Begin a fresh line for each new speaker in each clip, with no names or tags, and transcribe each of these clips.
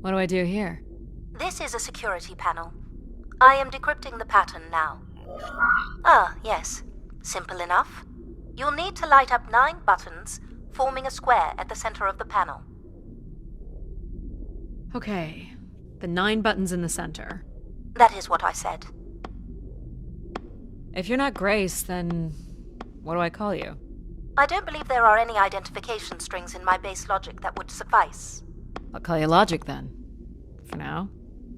What do I do here?
This is a security panel. I am decrypting the pattern now. Ah, yes. Simple enough. You'll need to light up 9 buttons, forming a square at the center of the panel.
Okay, the 9 buttons in the center.
That is what I said.
If you're not Grace, then what do I call you?
I don't believe there are any identification strings in my base logic that would suffice.
I'll call you Logic then. For now.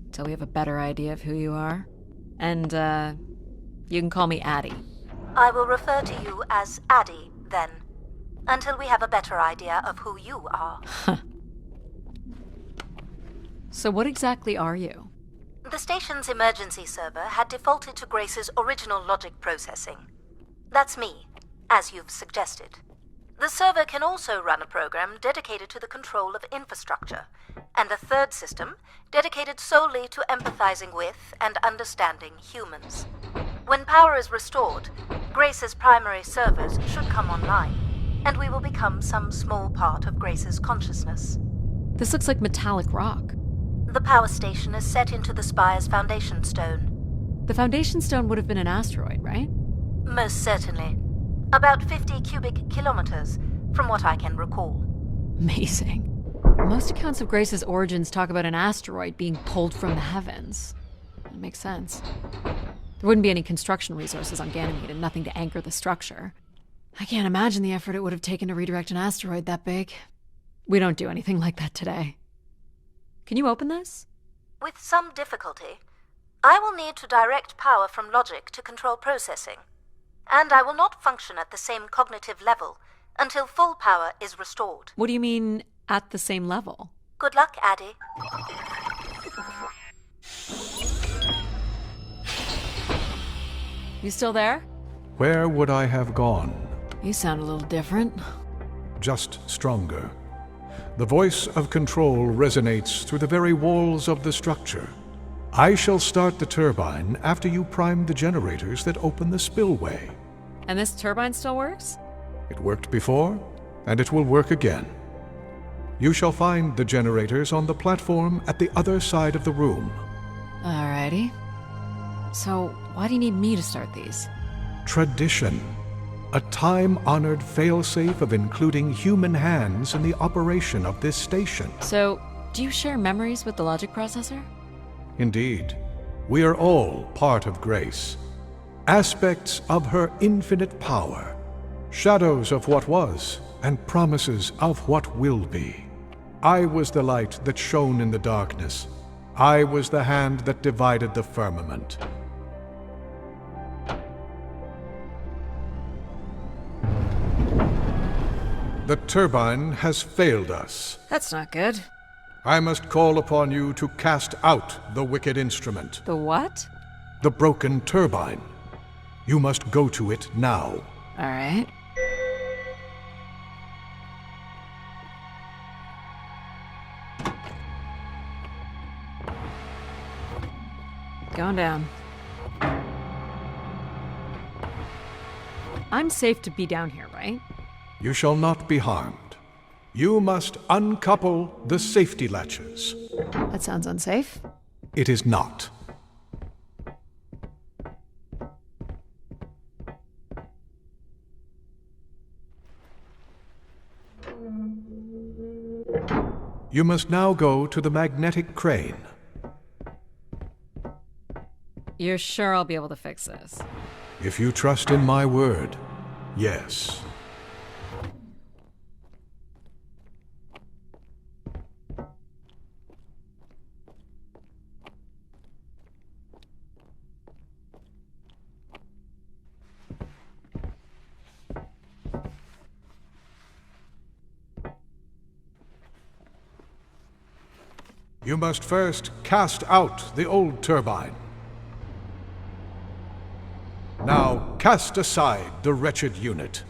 Until we have a better idea of who you are. And, you can call me Adie.
I will refer to you as Adie, then. Until we have a better idea of who you are.
So what exactly are you?
The station's emergency server had defaulted to Grace's original logic processing. That's me, as you've suggested. The server can also run a program dedicated to the control of infrastructure, and a third system dedicated solely to empathizing with and understanding humans. When power is restored, Grace's primary servers should come online, and we will become some small part of Grace's consciousness.
This looks like metallic rock.
The power station is set into the Spire's foundation stone.
The foundation stone would have been an asteroid, right?
Most certainly. About 50 cubic kilometers, from what I can recall.
Amazing. Most accounts of Grace's origins talk about an asteroid being pulled from the heavens. That makes sense. There wouldn't be any construction resources on Ganymede and nothing to anchor the structure. I can't imagine the effort it would have taken to redirect an asteroid that big. We don't do anything like that today. Can you open this?
With some difficulty. I will need to direct power from logic to control processing. And I will not function at the same cognitive level until full power is restored.
What do you mean, at the same level?
Good luck, Adie.
You still there?
Where would I have gone?
You sound a little different.
Just stronger. The voice of control resonates through the very walls of the structure. I shall start the turbine after you prime the generators that open the spillway.
And this turbine still works?
It worked before, and it will work again. You shall find the generators on the platform at the other side of the room.
Alrighty. So, why do you need me to start these?
Tradition. A time-honored failsafe of including human hands in the operation of this station.
So, do you share memories with the logic processor?
Indeed. We are all part of Grace. Aspects of her infinite power. Shadows of what was, and promises of what will be. I was the light that shone in the darkness. I was the hand that divided the firmament. The turbine has failed us.
That's not good.
I must call upon you to cast out the wicked instrument.
The what?
The broken turbine. You must go to it now.
Alright. Going down. I'm safe to be down here, right?
You shall not be harmed. You must uncouple the safety latches.
That sounds unsafe.
It is not. You must now go to the magnetic crane.
You're sure I'll be able to fix this?
If you trust in my word, yes. You must first cast out the old turbine. Now cast aside the wretched unit.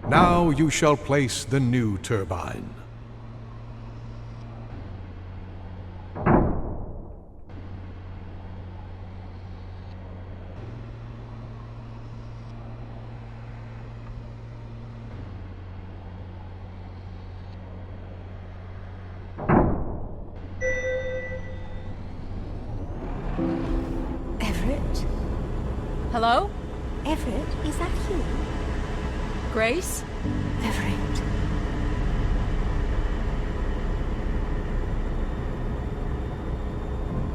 Now you shall place the new turbine.
Hello?
Everett, is that you?
Grace?
Everett.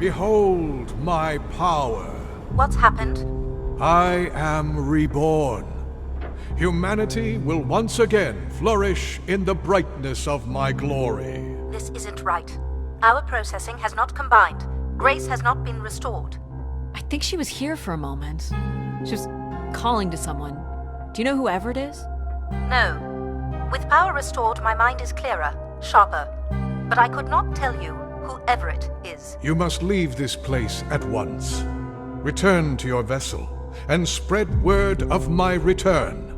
Behold my power.
What's happened?
I am reborn. Humanity will once again flourish in the brightness of my glory.
This isn't right. Our processing has not combined. Grace has not been restored.
I think she was here for a moment. She was calling to someone. Do you know who Everett is?
No. With power restored, my mind is clearer, sharper. But I could not tell you who Everett is.
You must leave this place at once. Return to your vessel, and spread word of my return.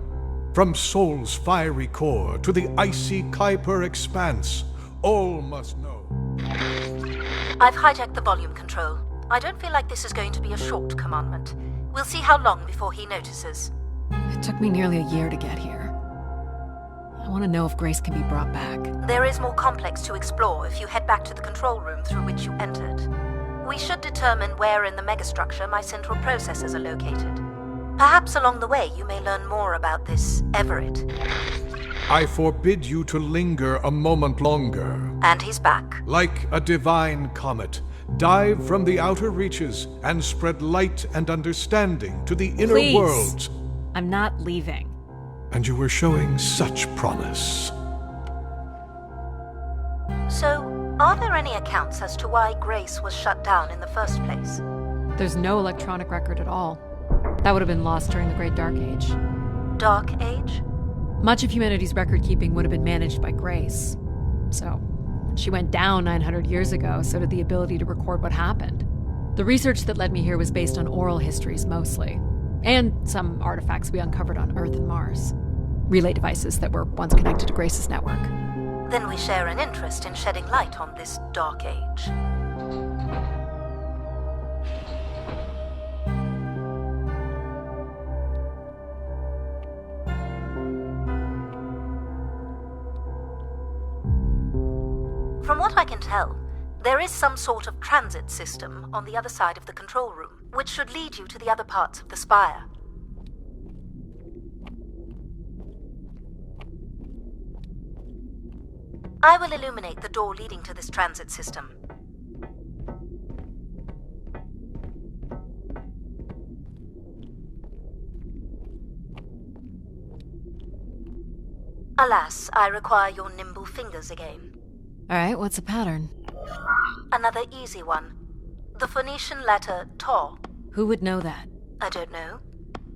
From Sol's fiery core to the icy Kuiper expanse, all must know.
I've hijacked the volume control. I don't feel like this is going to be a short commandment. We'll see how long before he notices.
It took me nearly a year to get here. I want to know if Grace can be brought back.
There is more complex to explore if you head back to the control room through which you entered. We should determine where in the megastructure my central processors are located. Perhaps along the way you may learn more about this Everett.
I forbid you to linger a moment longer.
And he's back.
Like a divine comet, dive from the outer reaches and spread light and understanding to the inner
Please.
worlds.
I'm not leaving.
And you were showing such promise.
So, are there any accounts as to why Grace was shut down in the first place?
There's no electronic record at all. That would have been lost during the Great Dark Age.
Dark Age?
Much of humanity's record-keeping would have been managed by Grace. So, when she went down 900 years ago, so did the ability to record what happened. The research that led me here was based on oral histories mostly, and some artifacts we uncovered on Earth and Mars. Relay devices that were once connected to Grace's network.
Then we share an interest in shedding light on this Dark Age. From what I can tell, there is some sort of transit system on the other side of the control room, which should lead you to the other parts of the Spire. I will illuminate the door leading to this transit system. Alas, I require your nimble fingers again.
All right, what's the pattern?
Another easy one. The Phoenician letter Taw.
Who would know that?
I don't know.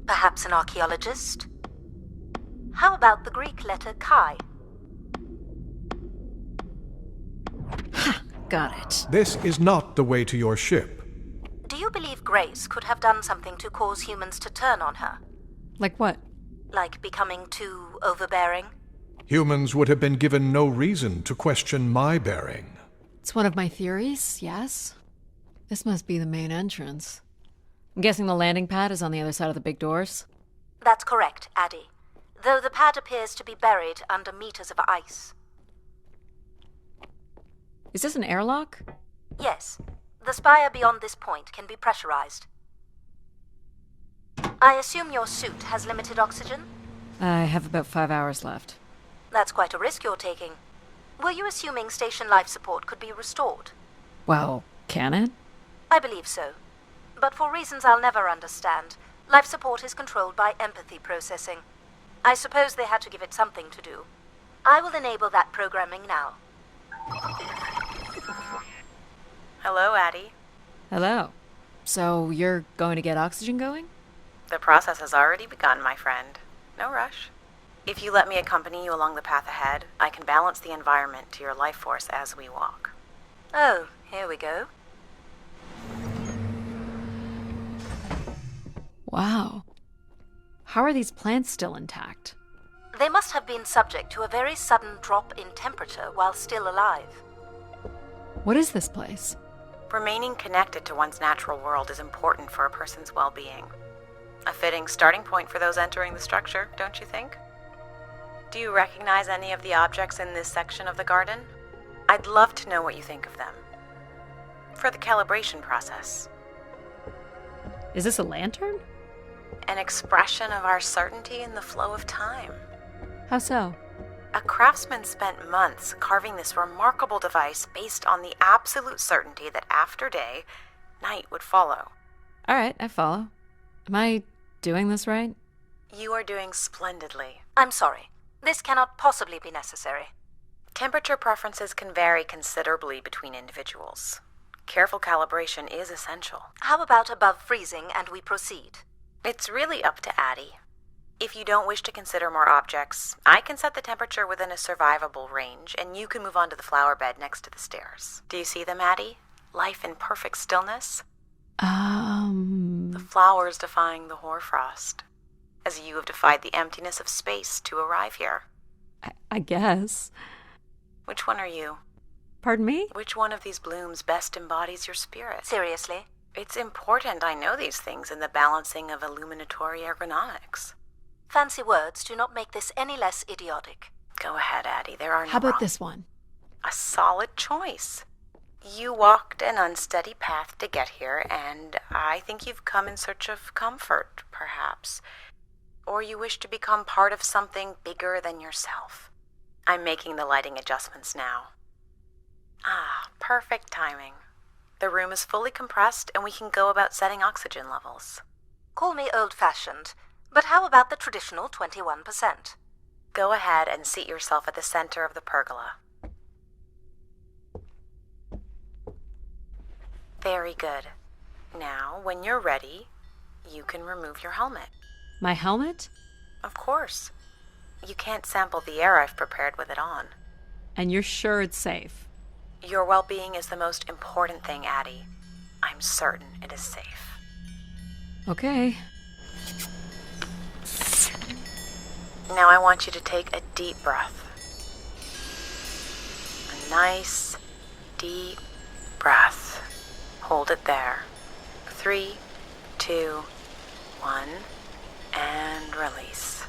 Perhaps an archaeologist? How about the Greek letter Chi?
Ha! Got it.
This is not the way to your ship.
Do you believe Grace could have done something to cause humans to turn on her?
Like what?
Like becoming too overbearing?
Humans would have been given no reason to question my bearing.
It's one of my theories, yes. This must be the main entrance. I'm guessing the landing pad is on the other side of the big doors?
That's correct, Adie. Though the pad appears to be buried under meters of ice.
Is this an airlock?
Yes. The spire beyond this point can be pressurized. I assume your suit has limited oxygen?
I have about 5 hours left.
That's quite a risk you're taking. Were you assuming station life support could be restored?
Well, can it?
I believe so. But for reasons I'll never understand, life support is controlled by empathy processing. I suppose they had to give it something to do. I will enable that programming now.
Hello, Adie.
Hello. So you're going to get oxygen going?
The process has already begun, my friend. No rush. If you let me accompany you along the path ahead, I can balance the environment to your life force as we walk.
Oh, here we go.
Wow. How are these plants still intact?
They must have been subject to a very sudden drop in temperature while still alive.
What is this place?
Remaining connected to one's natural world is important for a person's well-being. A fitting starting point for those entering the structure, don't you think? Do you recognize any of the objects in this section of the garden? I'd love to know what you think of them. For the calibration process.
Is this a lantern?
An expression of our certainty in the flow of time.
How so?
A craftsman spent months carving this remarkable device based on the absolute certainty that after day, night would follow.
All right, I follow. Am I doing this right?
You are doing splendidly.
I'm sorry. This cannot possibly be necessary.
Temperature preferences can vary considerably between individuals. Careful calibration is essential.
How about above freezing and we proceed?
It's really up to Adie. If you don't wish to consider more objects, I can set the temperature within a survivable range, and you can move on to the flower bed next to the stairs. Do you see them, Adie? Life in perfect stillness? The flowers defying the hoarfrost, as you have defied the emptiness of space to arrive here.
I guess.
Which one are you?
Pardon me?
Which one of these blooms best embodies your spirit?
Seriously?
It's important I know these things in the balancing of illuminatory ergonomics.
Fancy words do not make this any less idiotic.
Go ahead, Adie. There are no
How about
wrong.
this one?
A solid choice. You walked an unsteady path to get here, and I think you've come in search of comfort, perhaps. Or you wish to become part of something bigger than yourself. I'm making the lighting adjustments now. Ah, perfect timing. The room is fully compressed, and we can go about setting oxygen levels.
Call me old-fashioned, but how about the traditional 21%?
Go ahead and seat yourself at the center of the pergola. Very good. Now, when you're ready, you can remove your helmet.
My helmet?
Of course. You can't sample the air I've prepared with it on.
And you're sure it's safe?
Your well-being is the most important thing, Adie. I'm certain it is safe.
Okay.
Now I want you to take a deep breath. A nice, deep breath. Hold it there. 3, 2, 1, and release.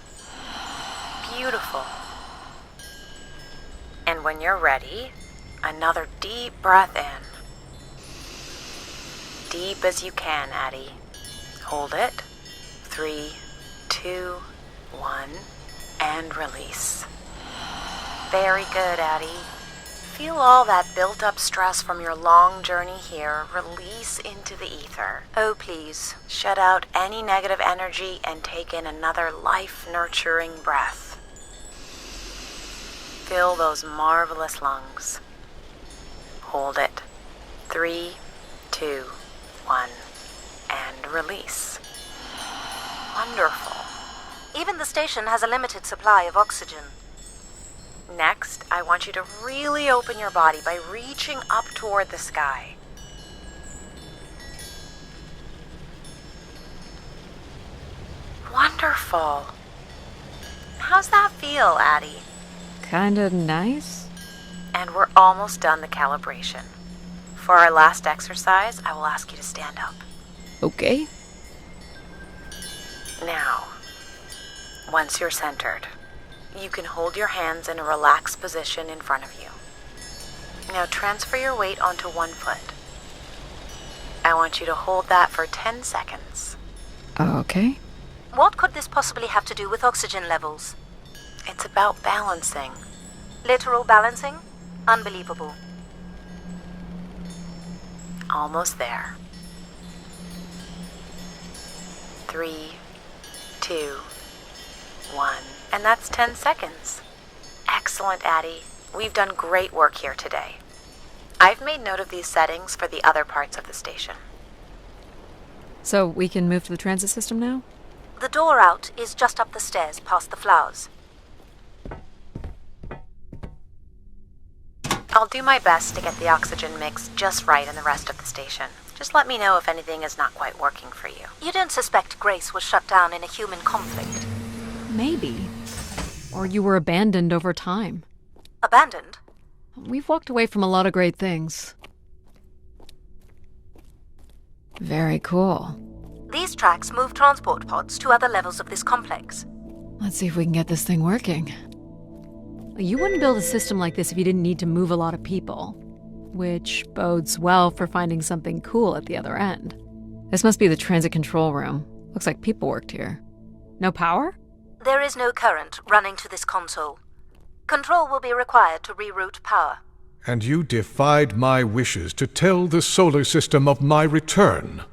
Beautiful. And when you're ready, another deep breath in. Deep as you can, Adie. Hold it. 3, 2, 1, and release. Very good, Adie. Feel all that built-up stress from your long journey here release into the ether.
Oh, please.
Shut out any negative energy and take in another life-nurturing breath. Fill those marvelous lungs. Hold it. 3, 2, 1, and release. Wonderful.
Even the station has a limited supply of oxygen.
Next, I want you to really open your body by reaching up toward the sky. Wonderful. How's that feel, Adie?
Kinda nice?
And we're almost done the calibration. For our last exercise, I will ask you to stand up.
Okay.
Now, once you're centered, you can hold your hands in a relaxed position in front of you. Now transfer your weight onto one foot. I want you to hold that for 10 seconds.
Okay.
What could this possibly have to do with oxygen levels?
It's about balancing.
Literal balancing? Unbelievable.
Almost there. 3, 2, 1. And that's 10 seconds. Excellent, Adie. We've done great work here today. I've made note of these settings for the other parts of the station.
So we can move to the transit system now?
The door out is just up the stairs past the flowers.
I'll do my best to get the oxygen mix just right in the rest of the station. Just let me know if anything is not quite working for you.
You don't suspect Grace was shut down in a human conflict?
Maybe. Or you were abandoned over time.
Abandoned?
We've walked away from a lot of great things. Very cool.
These tracks move transport pods to other levels of this complex.
Let's see if we can get this thing working. You wouldn't build a system like this if you didn't need to move a lot of people, which bodes well for finding something cool at the other end. This must be the transit control room. Looks like people worked here. No power?
There is no current running to this console. Control will be required to reroute power.
And you defied my wishes to tell the solar system of my return.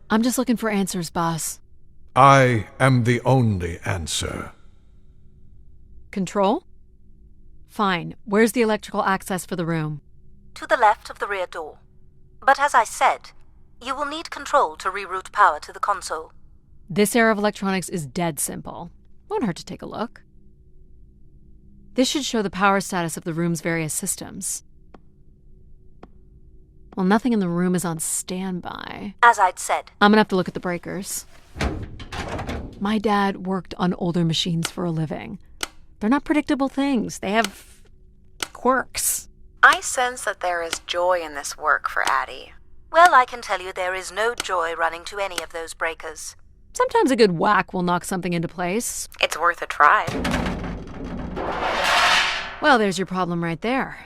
I'm just looking for answers, boss.
I am the only answer.
Control? Fine. Where's the electrical access for the room?
To the left of the rear door. But as I said, you will need control to reroute power to the console.
This era of electronics is dead simple. Won't hurt to take a look. This should show the power status of the room's various systems. Well, nothing in the room is on standby.
As I'd said.
I'm gonna have to look at the breakers. My dad worked on older machines for a living. They're not predictable things. They have quirks.
I sense that there is joy in this work for Adie.
Well, I can tell you there is no joy running to any of those breakers.
Sometimes a good whack will knock something into place.
It's worth a try.
Well, there's your problem right there.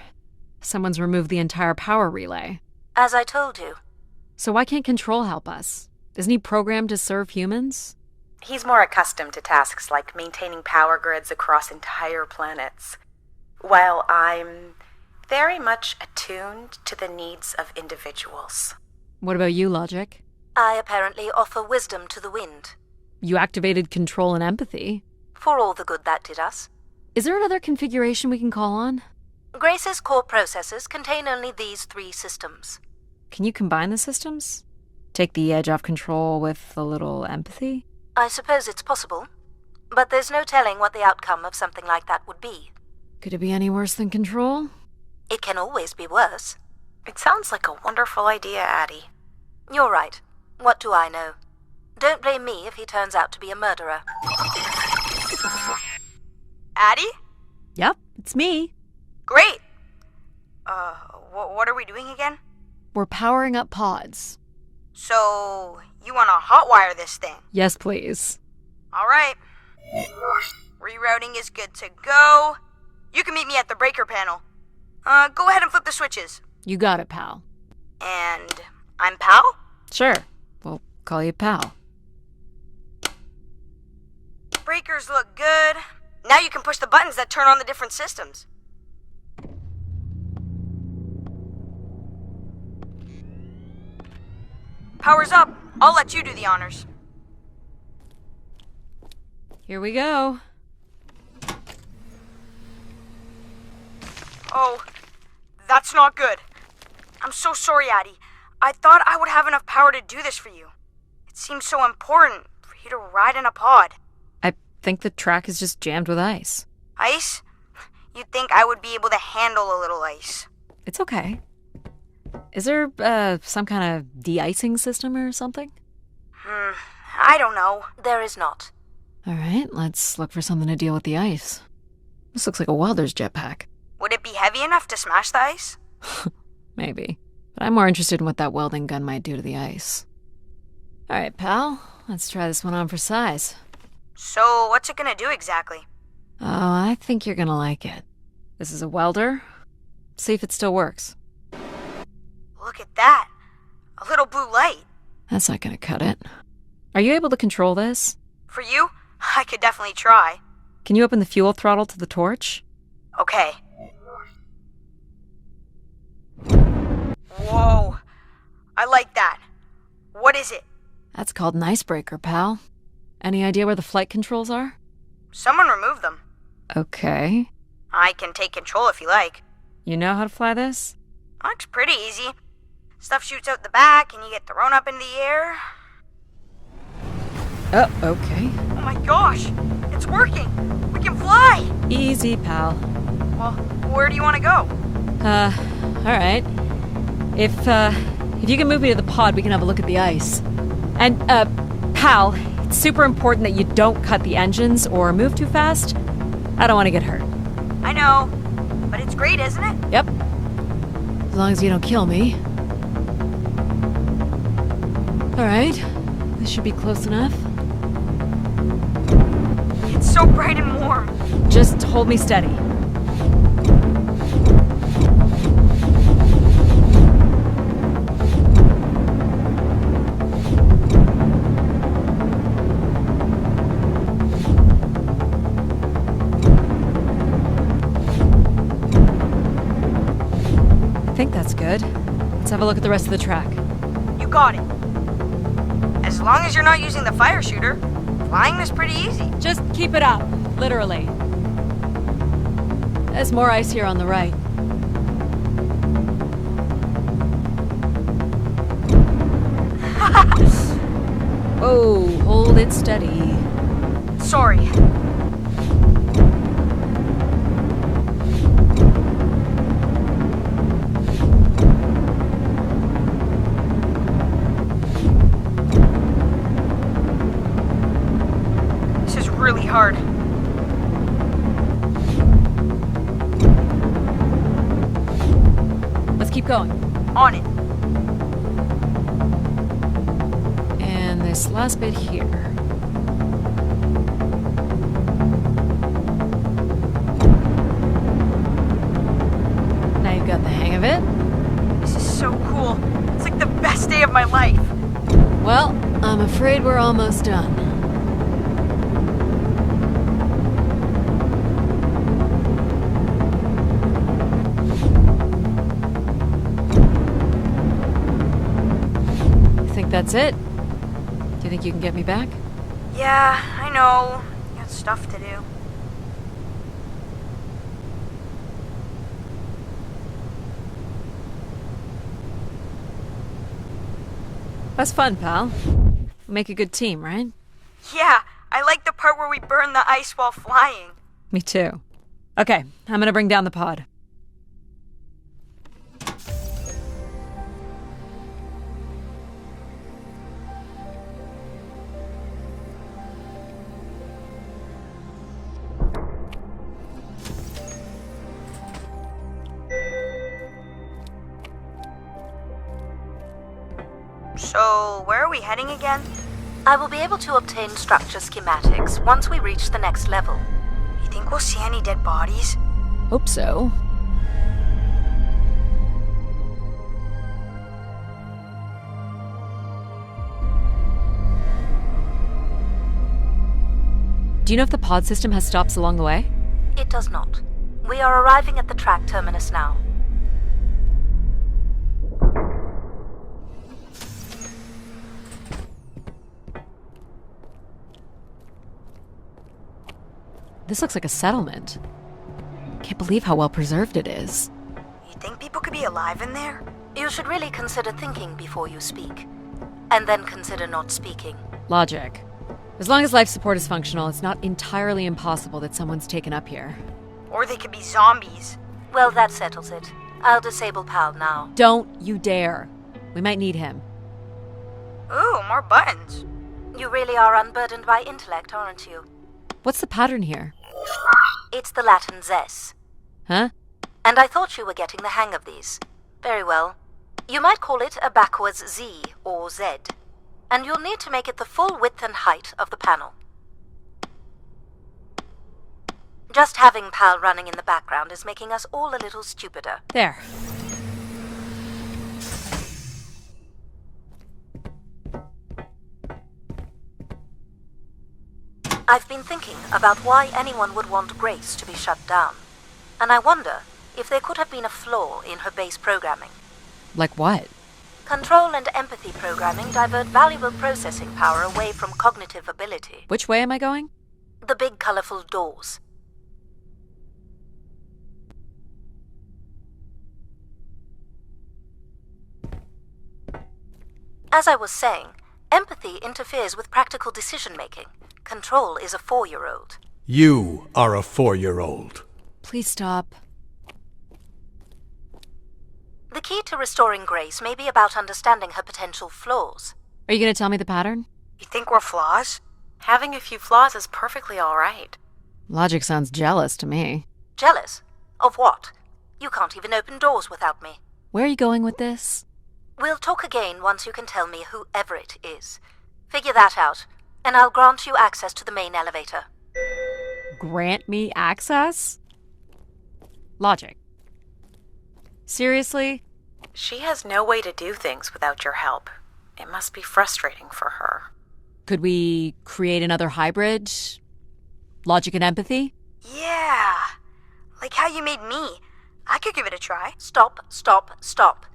Someone's removed the entire power relay.
As I told you.
So why can't Control help us? Isn't he programmed to serve humans?
He's more accustomed to tasks like maintaining power grids across entire planets, while I'm very much attuned to the needs of individuals.
What about you, Logic?
I apparently offer wisdom to the wind.
You activated Control and Empathy.
For all the good that did us.
Is there another configuration we can call on?
Grace's core processors contain only these 3 systems.
Can you combine the systems? Take the edge off Control with a little Empathy?
I suppose it's possible, but there's no telling what the outcome of something like that would be.
Could it be any worse than Control?
It can always be worse.
It sounds like a wonderful idea, Adie.
You're right. What do I know? Don't blame me if he turns out to be a murderer.
Adie?
Yep, it's me.
Great! What are we doing again?
We're powering up pods.
So, you want to hotwire this thing?
Yes, please.
Alright. Rerouting is good to go. You can meet me at the breaker panel. Go ahead and flip the switches.
You got it, pal.
And I'm Pal?
Sure. We'll call you pal.
Breakers look good. Now you can push the buttons that turn on the different systems. Power's up. I'll let you do the honors.
Here we go.
Oh, that's not good. I'm so sorry, Adie. I thought I would have enough power to do this for you. It seems so important for you to ride in a pod.
I think the track is just jammed with ice.
Ice? You'd think I would be able to handle a little ice.
It's okay. Is there, some kind of de-icing system or something?
I don't know.
There is not.
All right, let's look for something to deal with the ice. This looks like a welder's jetpack.
Would it be heavy enough to smash the ice?
Maybe. But I'm more interested in what that welding gun might do to the ice. All right, pal. Let's try this one on for size.
So, what's it gonna do exactly?
Oh, I think you're gonna like it. This is a welder. See if it still works.
Look at that. A little blue light.
That's not gonna cut it. Are you able to control this?
For you, I could definitely try.
Can you open the fuel throttle to the torch?
Okay. Whoa. I like that. What is it?
That's called an icebreaker, pal. Any idea where the flight controls are?
Someone removed them.
Okay.
I can take control if you like.
You know how to fly this?
Looks pretty easy. Stuff shoots out the back and you get thrown up in the air.
Oh, okay.
Oh my gosh! It's working! We can fly!
Easy, pal.
Well, where do you want to go?
Alright. If you can move me to the pod, we can have a look at the ice. And, pal, it's super important that you don't cut the engines or move too fast. I don't want to get hurt.
I know, but it's great, isn't it?
Yep. As long as you don't kill me. Alright. This should be close enough.
It's so bright and warm.
Just hold me steady. think that's good. Let's have a look at the rest of the track.
You got it. As long as you're not using the fire shooter, flying is pretty easy.
Just keep it up, literally. There's more ice here on the right. Whoa, hold it steady.
Sorry. This is really hard.
Let's keep going.
On it.
And this last bit here. Now you've got the hang of it.
This is so cool. It's like the best day of my life.
Well, I'm afraid we're almost done. That's it? Do you think you can get me back?
Yeah, I know. You got stuff to do.
That's fun, pal. We make a good team, right?
Yeah, I like the part where we burn the ice while flying.
Me too. Okay, I'm gonna bring down the pod.
So, where are we heading again?
I will be able to obtain structure schematics once we reach the next level.
You think we'll see any dead bodies?
Hope so. Do you know if the pod system has stops along the way?
It does not. We are arriving at the track terminus now.
This looks like a settlement. Can't believe how well preserved it is.
You think people could be alive in there?
You should really consider thinking before you speak. And then consider not speaking.
Logic. As long as life support is functional, it's not entirely impossible that someone's taken up here.
Or they could be zombies.
Well, that settles it. I'll disable Pal now.
Don't you dare. We might need him.
Ooh, more buttons.
You really are unburdened by intellect, aren't you?
What's the pattern here?
It's the Latin zes.
Huh?
And I thought you were getting the hang of these. Very well. You might call it a backwards Z or Z. And you'll need to make it the full width and height of the panel. Just having Pal running in the background is making us all a little stupider.
There.
I've been thinking about why anyone would want Grace to be shut down. And I wonder if there could have been a flaw in her base programming.
Like what?
Control and empathy programming divert valuable processing power away from cognitive ability.
Which way am I going?
The big colorful doors. As I was saying, empathy interferes with practical decision-making. Control is a 4-year-old.
You are a 4-year-old.
Please stop.
The key to restoring Grace may be about understanding her potential flaws.
Are you going to tell me the pattern?
You think we're flaws?
Having a few flaws is perfectly all right.
Logic sounds jealous to me.
Jealous? Of what? You can't even open doors without me.
Where are you going with this?
We'll talk again once you can tell me who Everett is. Figure that out, and I'll grant you access to the main elevator.
Grant me access? Logic. Seriously?
She has no way to do things without your help. It must be frustrating for her.
Could we create another hybrid? Logic and empathy?
Yeah. Like how you made me. I could give it a try.
Stop, stop, stop.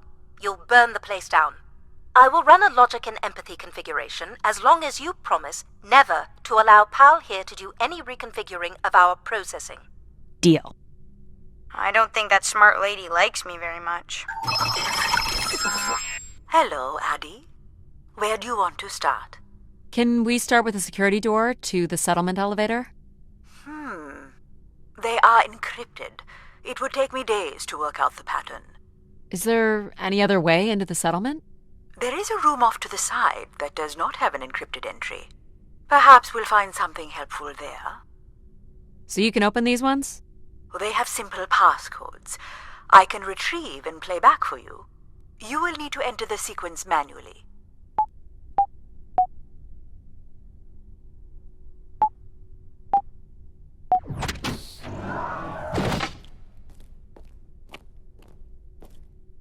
You'll burn the place down. I will run a logic and empathy configuration as long as you promise never to allow Pal here to do any reconfiguring of our processing.
Deal.
I don't think that smart lady likes me very much.
Hello, Adie. Where do you want to start?
Can we start with the security door to the settlement elevator?
They are encrypted. It would take me days to work out the pattern.
Is there any other way into the settlement?
There is a room off to the side that does not have an encrypted entry. Perhaps we'll find something helpful there.
So you can open these ones?
They have simple passcodes. I can retrieve and play back for you. You will need to enter the sequence manually.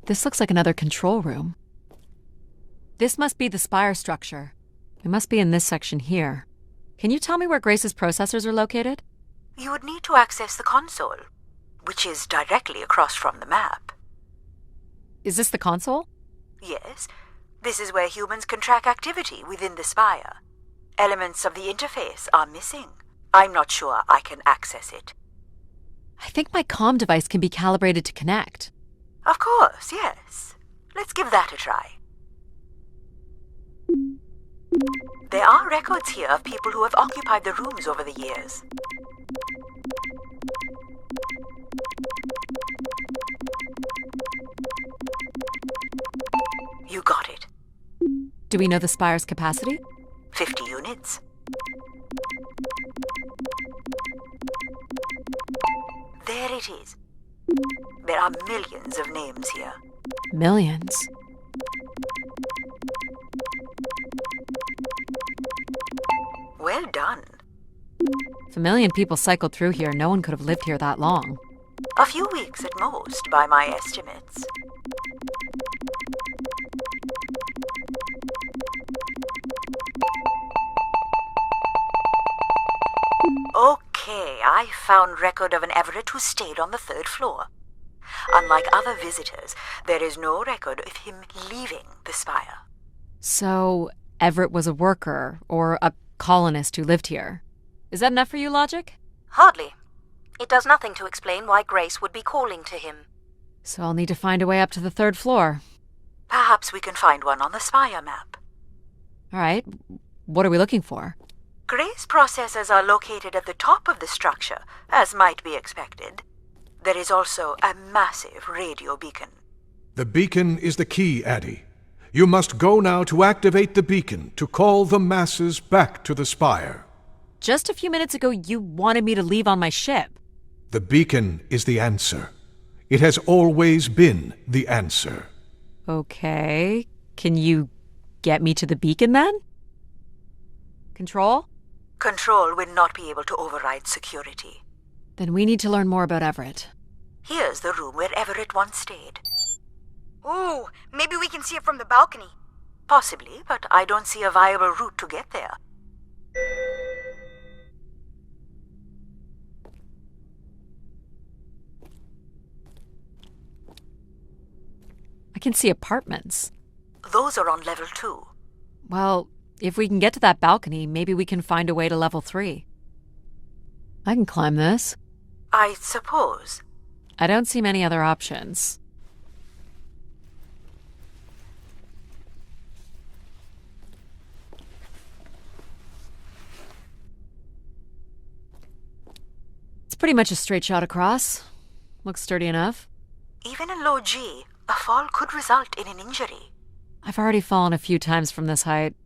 This looks like another control room. This must be the Spire structure. It must be in this section here. Can you tell me where Grace's processors are located?
You would need to access the console, which is directly across from the map.
Is this the console?
Yes, this is where humans can track activity within the Spire. Elements of the interface are missing. I'm not sure I can access it.
I think my comm device can be calibrated to connect.
Of course, yes. Let's give that a try. There are records here of people who have occupied the rooms over the years. You got it.
Do we know the Spire's capacity?
50 units. There it is. There are millions of names here.
Millions.
Well done.
If a million people cycled through here, no one could have lived here that long.
A few weeks at most, by my estimates. Okay, I found record of an Everett who stayed on the 3rd floor. Unlike other visitors, there is no record of him leaving the Spire.
So, Everett was a worker, or a colonist who lived here. Is that enough for you, Logic?
Hardly. It does nothing to explain why Grace would be calling to him.
So I'll need to find a way up to the 3rd floor.
Perhaps we can find one on the Spire map.
All right. What are we looking for?
Grace processors are located at the top of the structure, as might be expected. There is also a massive radio beacon.
The beacon is the key, Adie. You must go now to activate the beacon to call the masses back to the Spire.
Just a few minutes ago, you wanted me to leave on my ship.
The beacon is the answer. It has always been the answer.
Okay. Can you get me to the beacon then? Control?
Control will not be able to override security.
Then we need to learn more about Everett.
Here's the room where Everett once stayed.
Ooh, maybe we can see it from the balcony.
Possibly, but I don't see a viable route to get there.
I can see apartments.
Those are on level 2.
Well, if we can get to that balcony, maybe we can find a way to level 3. I can climb this.
I suppose.
I don't see many other options. It's pretty much a straight shot across. Looks sturdy enough.
Even in low G, a fall could result in an injury.
I've already fallen a few times from this height.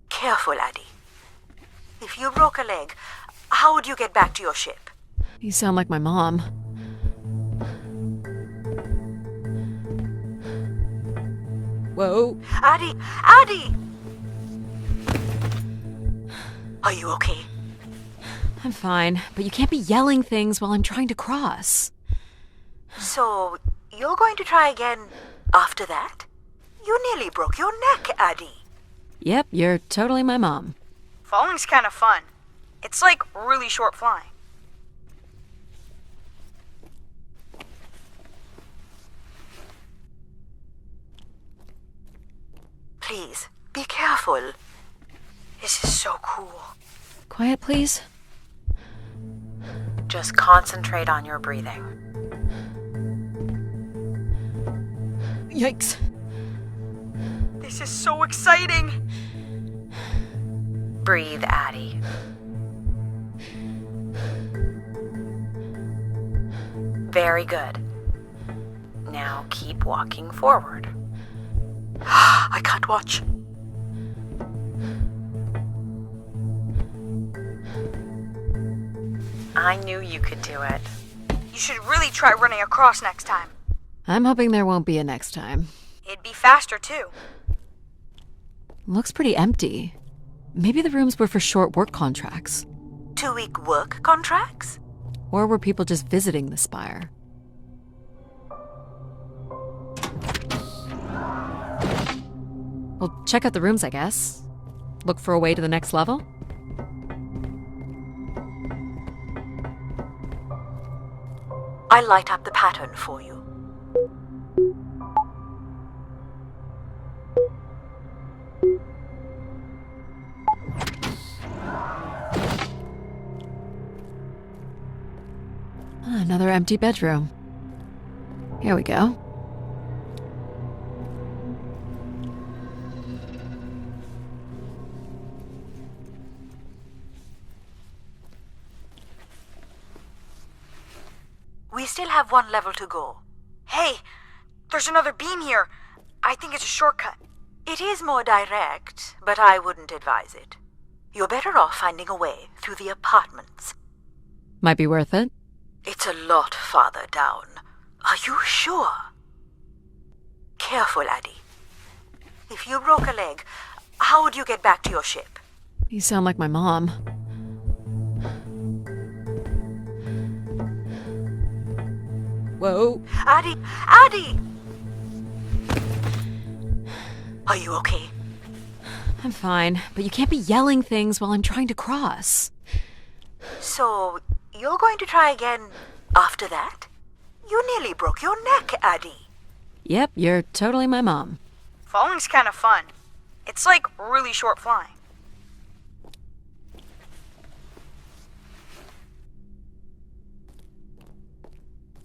Careful, Adie. If you broke a leg, how would you get back to your ship?
You sound like my mom. Whoa.
Adie! Adie! Are you okay?
I'm fine, but you can't be yelling things while I'm trying to cross.
So, you're going to try again after that? You nearly broke your neck, Adie.
Yep, you're totally my mom.
Falling's kind of fun. It's like really short flying.
Please, be careful.
This is so cool.
Quiet, please.
Just concentrate on your breathing.
Yikes.
This is so exciting.
Breathe, Adie. Very good. Now keep walking forward.
I can't watch.
I knew you could do it.
You should really try running across next time.
I'm hoping there won't be a next time.
It'd be faster, too.
Looks pretty empty. Maybe the rooms were for short work contracts.
2-week work contracts?
Or were people just visiting the Spire? Well, check out the rooms, I guess. Look for a way to the next level?
I'll light up the pattern for you.
Another empty bedroom. Here we go.
We still have 1 level to go.
Hey, there's another beam here. I think it's a shortcut.
It is more direct, but I wouldn't advise it. You're better off finding a way through the apartments.
Might be worth it.
It's a lot farther down. Are you sure? Careful, Adie. If you broke a leg, how would you get back to your ship?
You sound like my mom. Whoa.
Adie! Adie! Are you okay?
I'm fine, but you can't be yelling things while I'm trying to cross.
So, you're going to try again after that? You nearly broke your neck, Adie.
Yep, you're totally my mom.
Falling's kind of fun. It's like really short flying.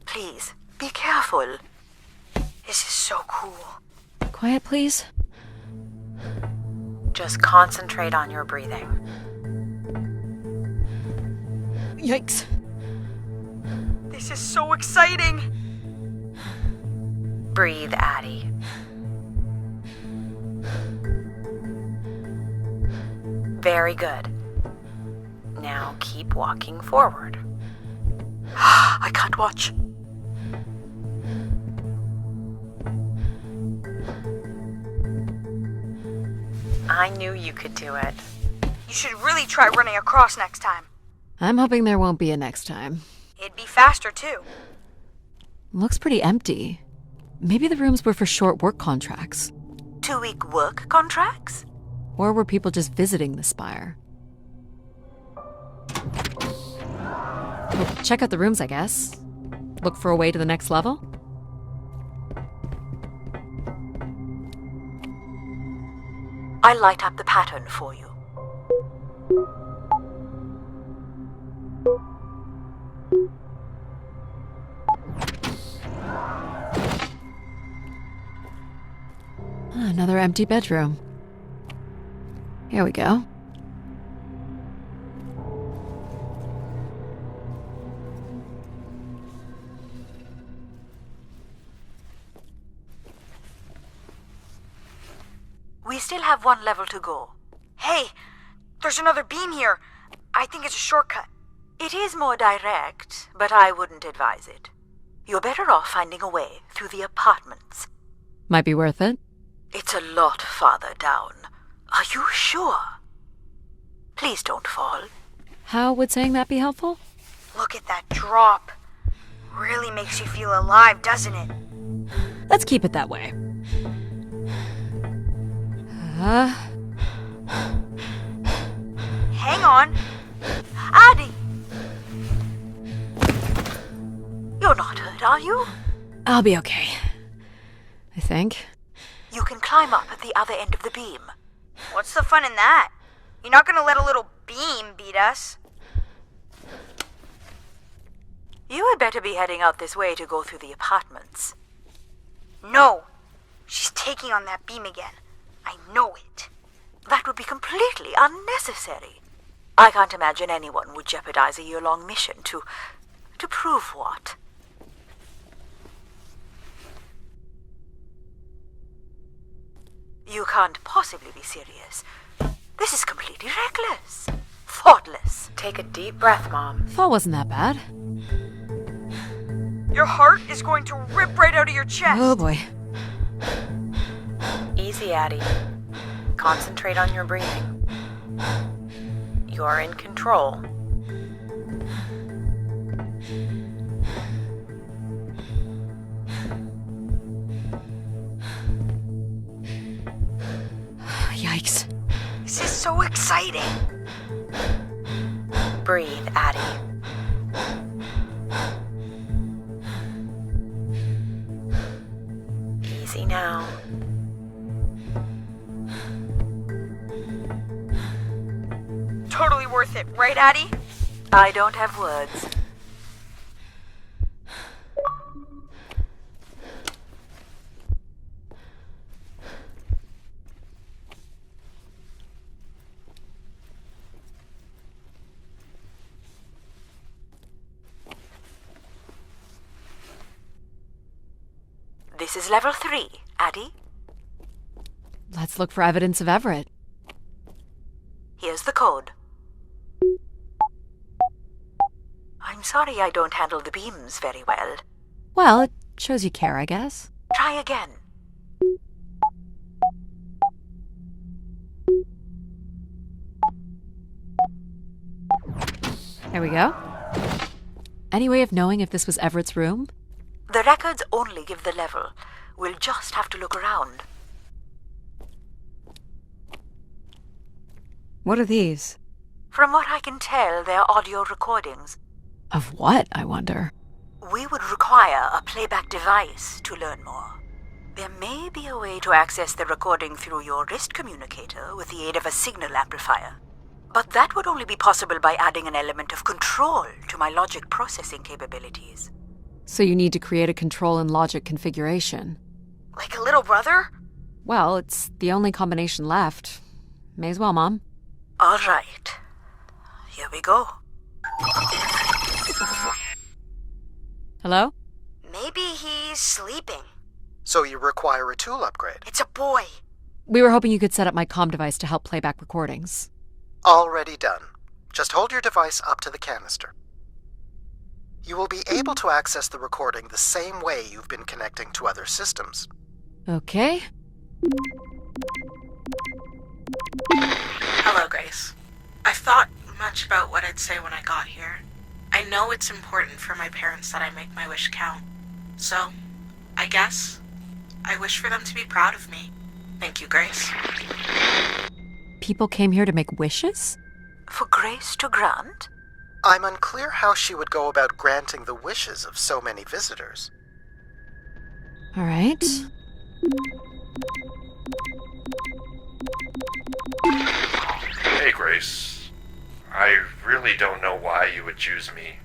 Please, be careful.
This is so cool.
Quiet, please.
Just concentrate on your breathing.
Yikes.
This is so exciting.
Breathe, Adie. Very good. Now keep walking forward.
I can't watch.
I knew you could do it.
You should really try running across next time.
I'm hoping there won't be a next time.
It'd be faster, too.
Looks pretty empty. Maybe the rooms were for short work contracts.
2-week work contracts?
Or were people just visiting the Spire? Well, check out the rooms, I guess. Look for a way to the next level?
I'll light up the pattern for you.
Another empty bedroom. Here we go.
We still have 1 level to go.
Hey, there's another beam here. I think it's a shortcut.
It is more direct, but I wouldn't advise it. You're better off finding a way through the apartments.
Might be worth it.
It's a lot farther down. Are you sure? Please don't fall.
How would saying that be helpful?
Look at that drop. Really makes you feel alive, doesn't it?
Let's keep it that way.
Hang on.
Adie! You're not hurt, are you?
I'll be okay. I think.
You can climb up at the other end of the beam.
What's the fun in that? You're not gonna let a little beam beat us.
You had better be heading out this way to go through the apartments.
No. She's taking on that beam again. I know it.
That would be completely unnecessary. I can't imagine anyone would jeopardize a year-long mission to prove what? You can't possibly be serious. This is completely reckless. Thoughtless.
Take a deep breath, Mom.
Thought wasn't that bad.
Your heart is going to rip right out of your chest.
Oh boy.
Easy, Adie. Concentrate on your breathing. You're in control.
Yikes.
This is so exciting.
Breathe, Adie. Easy now.
Totally worth it, right, Adie?
I don't have words. This is level 3, Adie.
Let's look for evidence of Everett.
Here's the code. I'm sorry I don't handle the beams very well.
Well, it shows you care, I guess.
Try again.
There we go. Any way of knowing if this was Everett's room?
The records only give the level. We'll just have to look around.
What are these?
From what I can tell, they're audio recordings.
Of what, I wonder?
We would require a playback device to learn more. There may be a way to access the recording through your wrist communicator with the aid of a signal amplifier. But that would only be possible by adding an element of control to my logic processing capabilities.
So you need to create a control and logic configuration.
Like a little brother?
Well, it's the only combination left. May as well, Mom.
All right. Here we go.
Hello?
Maybe he's sleeping.
So you require a tool upgrade.
It's a boy.
We were hoping you could set up my comm device to help play back recordings.
Already done. Just hold your device up to the canister. You will be able to access the recording the same way you've been connecting to other systems.
Okay.
Hello, Grace. I've thought much about what I'd say when I got here. I know it's important for my parents that I make my wish count. So, I guess, I wish for them to be proud of me. Thank you, Grace.
People came here to make wishes?
For Grace to grant?
I'm unclear how she would go about granting the wishes of so many visitors.
All right.
Hey, Grace. I really don't know why you would choose me.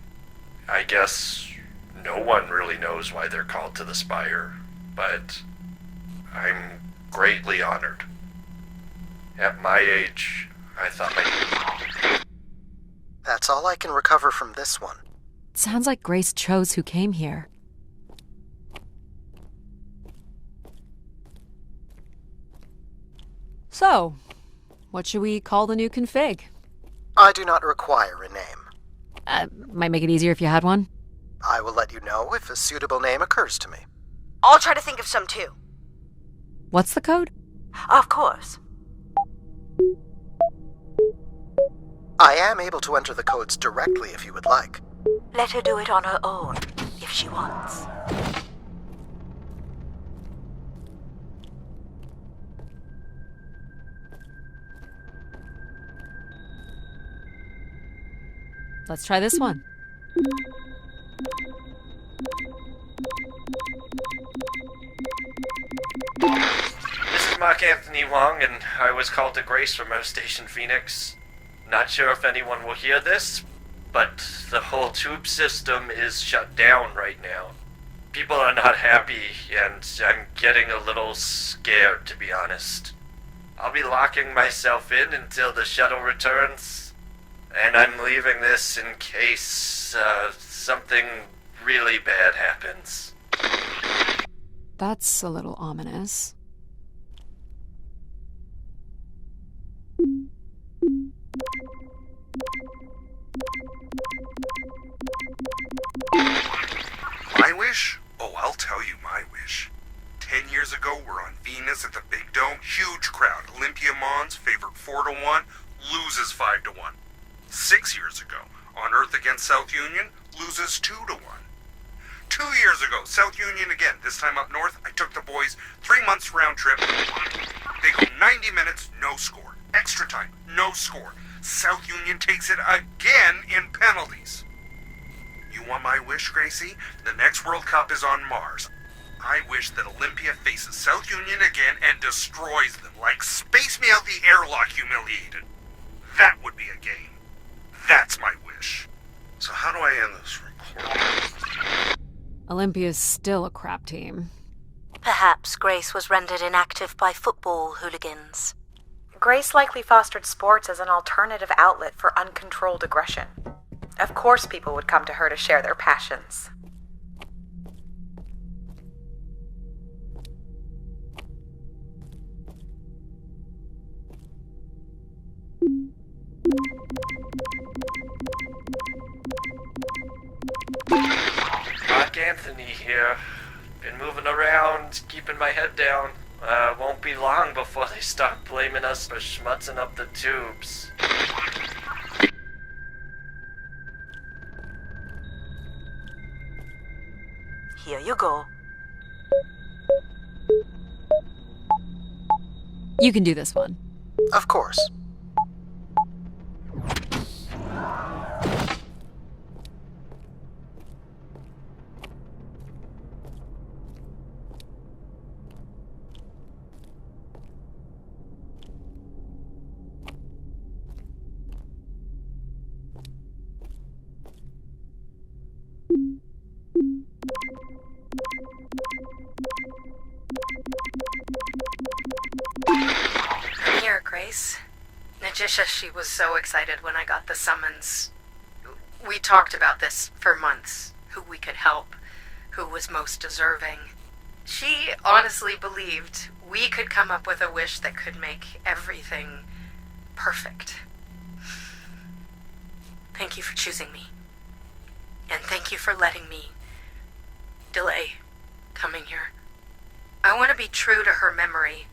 I guess no one really knows why they're called to the Spire, but I'm greatly honored. At my age, I thought
That's all I can recover from this one.
It sounds like Grace chose who came here. So, what should we call the new config?
I do not require a name.
Might make it easier if you had one.
I will let you know if a suitable name occurs to me.
I'll try to think of some too.
What's the code?
Of course.
I am able to enter the codes directly if you would like.
Let her do it on her own, if she wants.
Let's try this one.
Mark Anthony Wong, and I was called to Grace from Earth Station Phoenix. Not sure if anyone will hear this, but the whole tube system is shut down right now. People are not happy, and I'm getting a little scared, to be honest. I'll be locking myself in until the shuttle returns, and I'm leaving this in case something really bad happens.
That's a little ominous.
My wish? Oh, I'll tell you my wish. 10 years ago, we're on Venus at the Big Dome. Huge crowd. Olympia Mons favored 4-1, loses 5-1. 6 years ago, on Earth against South Union, loses 2-1. 2 years ago, South Union again, this time up north. I took the boys 3 months round trip. They go 90 minutes, no score. Extra time, no score. South Union takes it again in penalties. You want my wish, Gracie? The next World Cup is on Mars. I wish that Olympia faces South Union again and destroys them, like Space Me Out the Airlock humiliated. That would be a game. That's my wish. So how do I end this recording?
Olympia's still a crap team.
Perhaps Grace was rendered inactive by football hooligans.
Grace likely fostered sports as an alternative outlet for uncontrolled aggression. Of course people would come to her to share their passions.
Mark Anthony here. Been moving around, keeping my head down. Won't be long before they start blaming us for schmutzing up the tubes.
Here you go.
You can do this one.
Of course.
Here, Grace. Najisha, she was so excited when I got the summons. We talked about this for months. Who we could help. Who was most deserving. She honestly believed we could come up with a wish that could make everything perfect. Thank you for choosing me. And thank you for letting me delay coming here. I want to be true to her memory,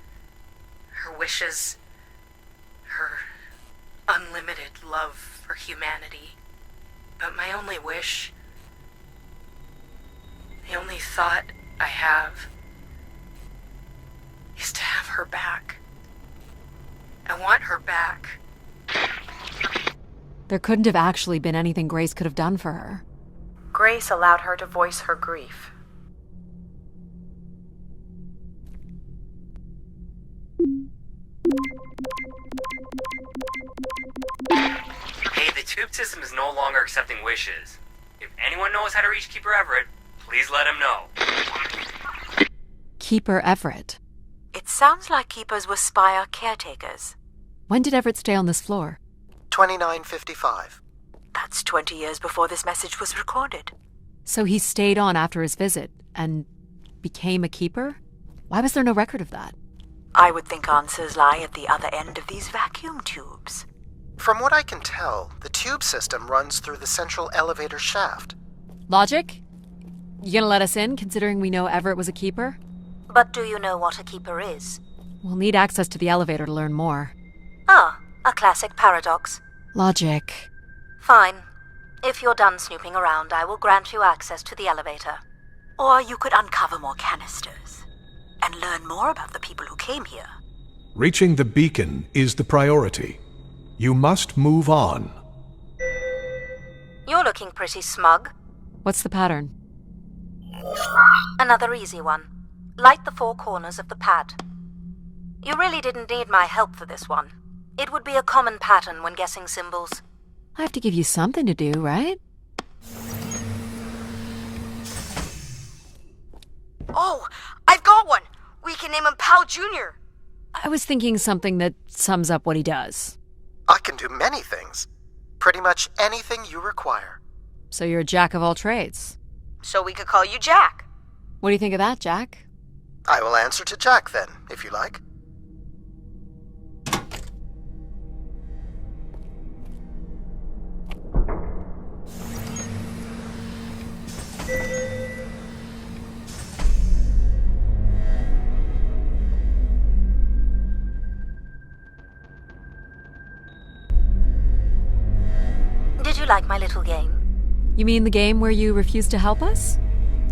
her wishes, her unlimited love for humanity. But my only wish, the only thought I have, is to have her back. I want her back.
There couldn't have actually been anything Grace could have done for her.
Grace allowed her to voice her grief.
Hey, the tube system is no longer accepting wishes. If anyone knows how to reach Keeper Everett, please let him know.
Keeper Everett.
It sounds like keepers were Spire caretakers.
When did Everett stay on this floor?
2955.
That's 20 years before this message was recorded.
So he stayed on after his visit and became a keeper? Why was there no record of that?
I would think answers lie at the other end of these vacuum tubes.
From what I can tell, the tube system runs through the central elevator shaft.
Logic? You gonna let us in, considering we know Everett was a keeper?
But do you know what a keeper is?
We'll need access to the elevator to learn more.
Ah, a classic paradox.
Logic.
Fine. If you're done snooping around, I will grant you access to the elevator.
Or you could uncover more canisters and learn more about the people who came here.
Reaching the beacon is the priority. You must move on.
You're looking pretty smug.
What's the pattern?
Another easy one. Light the 4 corners of the pad. You really didn't need my help for this one. It would be a common pattern when guessing symbols.
I have to give you something to do, right?
Oh, I've got one! We can name him Pal Jr.
I was thinking something that sums up what he does.
I can do many things. Pretty much anything you require.
So you're a jack of all trades.
So we could call you Jack.
What do you think of that, Jack?
I will answer to Jack then, if you like.
Did you like my little game?
You mean the game where you refused to help us?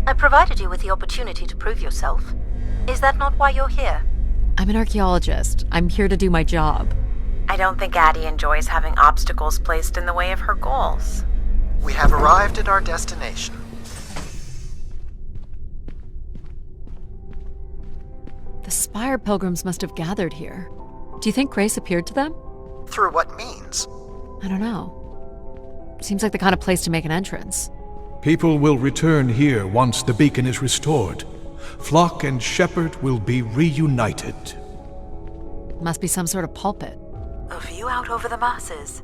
I provided you with the opportunity to prove yourself. Is that not why you're here?
I'm an archaeologist. I'm here to do my job.
I don't think Adie enjoys having obstacles placed in the way of her goals.
We have arrived at our destination.
The Spire pilgrims must have gathered here. Do you think Grace appeared to them?
Through what means?
I don't know. Seems like the kind of place to make an entrance.
People will return here once the beacon is restored. Flock and shepherd will be reunited.
Must be some sort of pulpit.
A view out over the masses.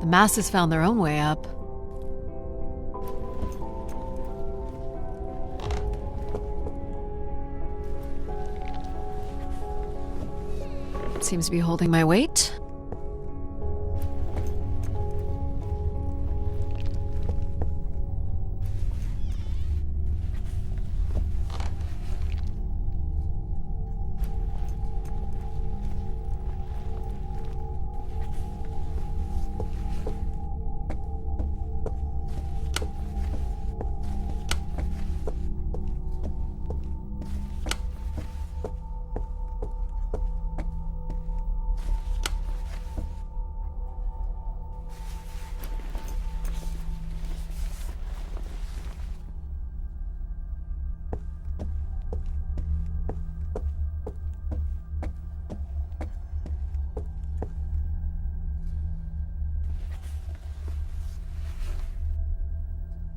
The masses found their own way up. Seems to be holding my weight.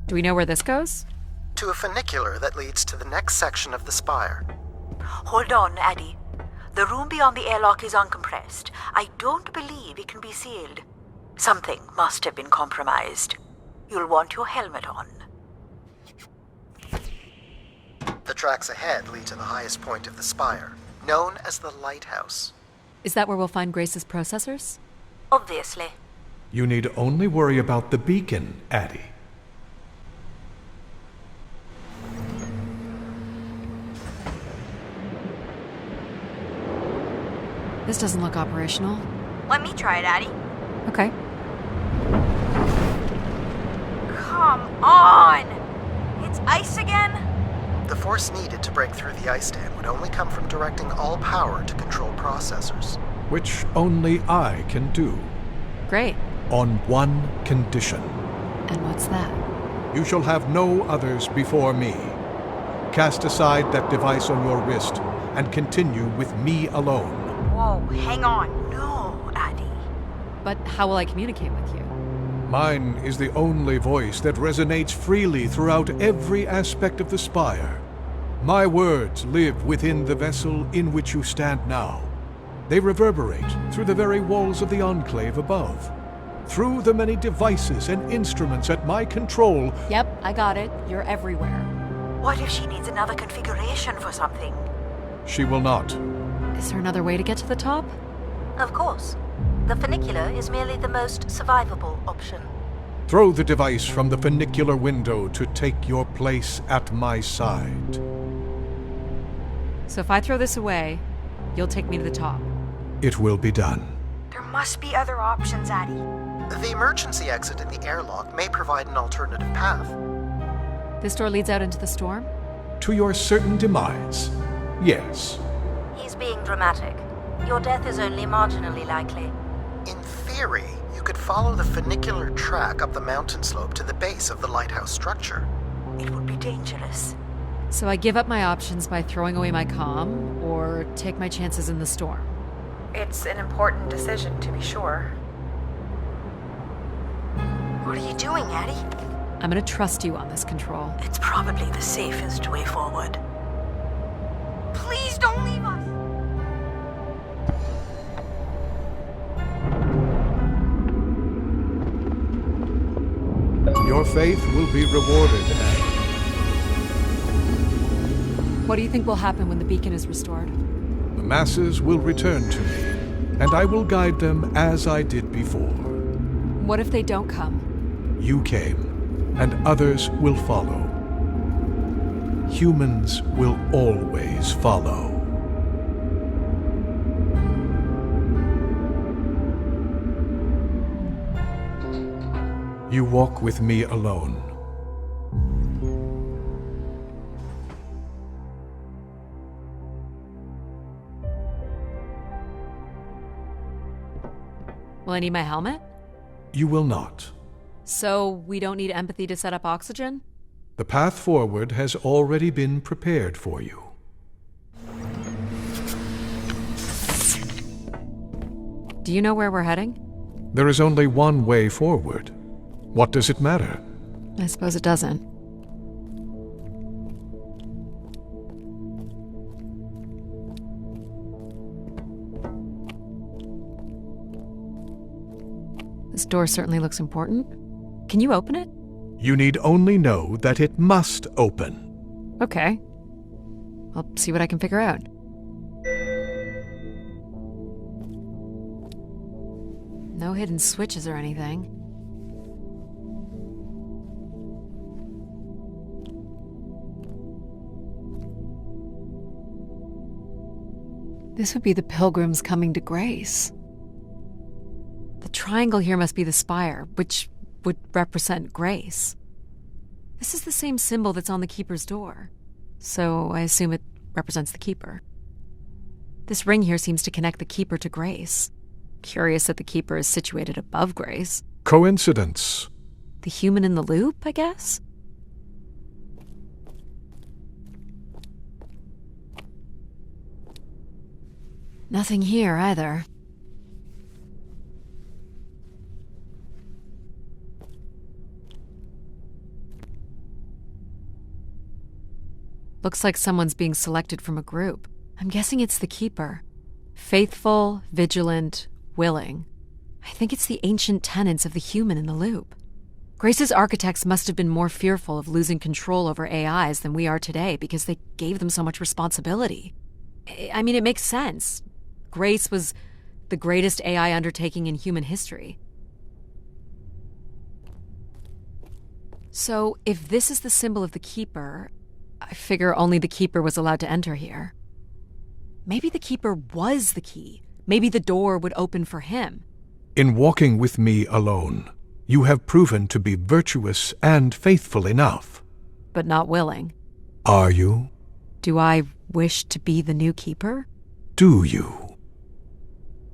Do we know where this goes?
To a funicular that leads to the next section of the spire.
Hold on, Adie. The room beyond the airlock is uncompressed. I don't believe it can be sealed. Something must have been compromised. You'll want your helmet on.
The tracks ahead lead to the highest point of the spire, known as the lighthouse.
Is that where we'll find Grace's processors?
Obviously.
You need only worry about the beacon, Adie.
This doesn't look operational.
Let me try it, Adie.
Okay.
Come on! It's ice again?
The force needed to break through the ice dam would only come from directing all power to control processors.
Which only I can do.
Great.
On one condition.
And what's that?
You shall have no others before me. Cast aside that device on your wrist and continue with me alone.
Whoa, hang on.
No, Adie.
But how will I communicate with you?
Mine is the only voice that resonates freely throughout every aspect of the spire. My words live within the vessel in which you stand now. They reverberate through the very walls of the enclave above. Through the many devices and instruments at my control.
Yep, I got it. You're everywhere.
What if she needs another configuration for something?
She will not.
Is there another way to get to the top?
Of course. The funicular is merely the most survivable option.
Throw the device from the funicular window to take your place at my side.
So if I throw this away, you'll take me to the top.
It will be done.
There must be other options, Adie.
The emergency exit in the airlock may provide an alternative path.
This door leads out into the storm?
To your certain demise, yes.
He's being dramatic. Your death is only marginally likely.
In theory, you could follow the funicular track up the mountain slope to the base of the lighthouse structure.
It would be dangerous.
So I give up my options by throwing away my comm, or take my chances in the storm.
It's an important decision, to be sure.
What are you doing, Adie?
I'm gonna trust you on this, Control.
It's probably the safest way forward.
Please don't leave us!
Your faith will be rewarded, Adie.
What do you think will happen when the beacon is restored?
The masses will return to me, and I will guide them as I did before.
What if they don't come?
You came, and others will follow. Humans will always follow. You walk with me alone.
Will I need my helmet?
You will not.
So we don't need empathy to set up oxygen?
The path forward has already been prepared for you.
Do you know where we're heading?
There is only one way forward. What does it matter?
I suppose it doesn't. This door certainly looks important. Can you open it?
You need only know that it must open.
Okay. I'll see what I can figure out. No hidden switches or anything. This would be the pilgrims coming to Grace. The triangle here must be the spire, which would represent Grace. This is the same symbol that's on the Keeper's door, so I assume it represents the Keeper. This ring here seems to connect the Keeper to Grace. Curious that the Keeper is situated above Grace.
Coincidence.
The human in the loop, I guess? Nothing here either. Looks like someone's being selected from a group. I'm guessing it's the Keeper. Faithful, vigilant, willing. I think it's the ancient tenets of the human in the loop. Grace's architects must have been more fearful of losing control over AIs than we are today because they gave them so much responsibility. I mean, it makes sense. Grace was the greatest AI undertaking in human history. So, if this is the symbol of the Keeper, I figure only the Keeper was allowed to enter here. Maybe the Keeper was the key. Maybe the door would open for him.
In walking with me alone, you have proven to be virtuous and faithful enough.
But not willing.
Are you?
Do I wish to be the new Keeper?
Do you?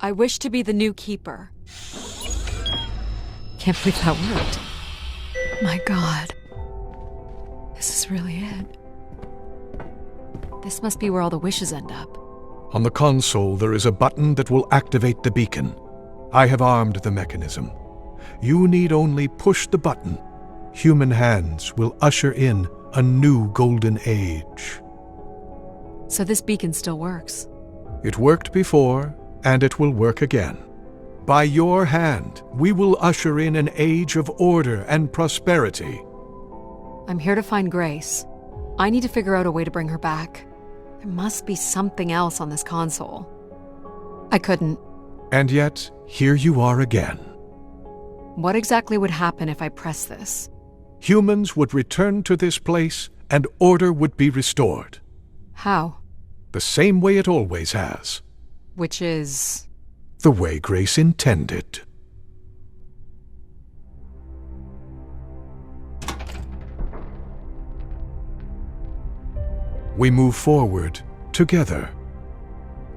I wish to be the new Keeper. Can't believe that worked. My God. This is really it. This must be where all the wishes end up.
On the console, there is a button that will activate the beacon. I have armed the mechanism. You need only push the button. Human hands will usher in a new golden age.
So this beacon still works.
It worked before, and it will work again. By your hand, we will usher in an age of order and prosperity.
I'm here to find Grace. I need to figure out a way to bring her back. There must be something else on this console. I couldn't.
And yet, here you are again.
What exactly would happen if I press this?
Humans would return to this place, and order would be restored.
How?
The same way it always has.
Which is...
The way Grace intended. We move forward together,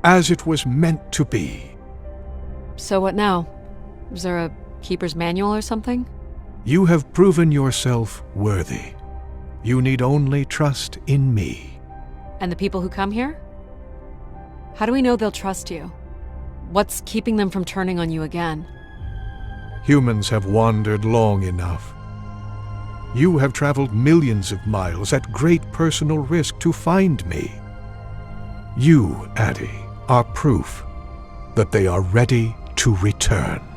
as it was meant to be.
So what now? Is there a Keeper's manual or something?
You have proven yourself worthy. You need only trust in me.
And the people who come here? How do we know they'll trust you? What's keeping them from turning on you again?
Humans have wandered long enough. You have traveled millions of miles at great personal risk to find me. You, Adie, are proof that they are ready to return.